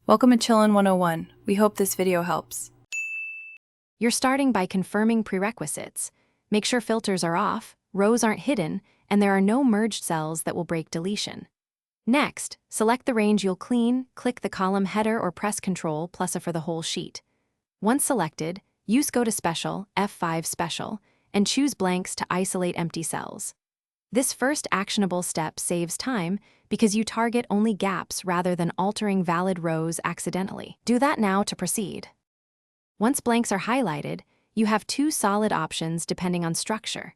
Welcome to Chillin' 101. We hope this video helps. You're starting by confirming prerequisites. Make sure filters are off, rows aren't hidden, and there are no merged cells that will break deletion. Next, select the range you'll clean, click the column header or press Ctrl + for the whole sheet. Once selected, use Go to Special, F5 Special, and choose blanks to isolate empty cells. This first actionable step saves time because you target only gaps rather than altering valid rows accidentally. Do that now to proceed. Once blanks are highlighted, you have two solid options depending on structure.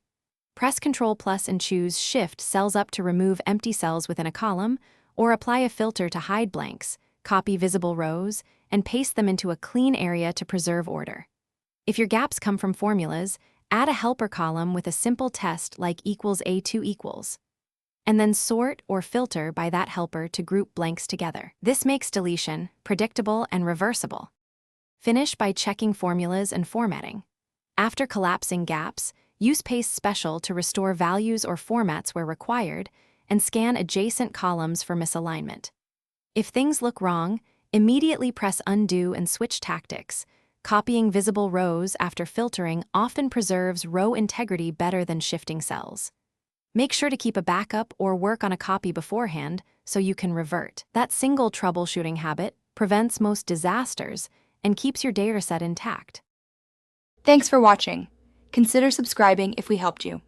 Press Ctrl+ and choose Shift cells up to remove empty cells within a column, or apply a filter to hide blanks, copy visible rows, and paste them into a clean area to preserve order. If your gaps come from formulas, add a helper column with a simple test like =A2=, and then sort or filter by that helper to group blanks together. This makes deletion predictable and reversible. Finish by checking formulas and formatting. After collapsing gaps, use Paste Special to restore values or formats where required, and scan adjacent columns for misalignment. If things look wrong, immediately press Undo and switch tactics. Copying visible rows after filtering often preserves row integrity better than shifting cells. Make sure to keep a backup or work on a copy beforehand so you can revert. That single troubleshooting habit prevents most disasters and keeps your dataset intact. Thanks for watching. Consider subscribing if we helped you.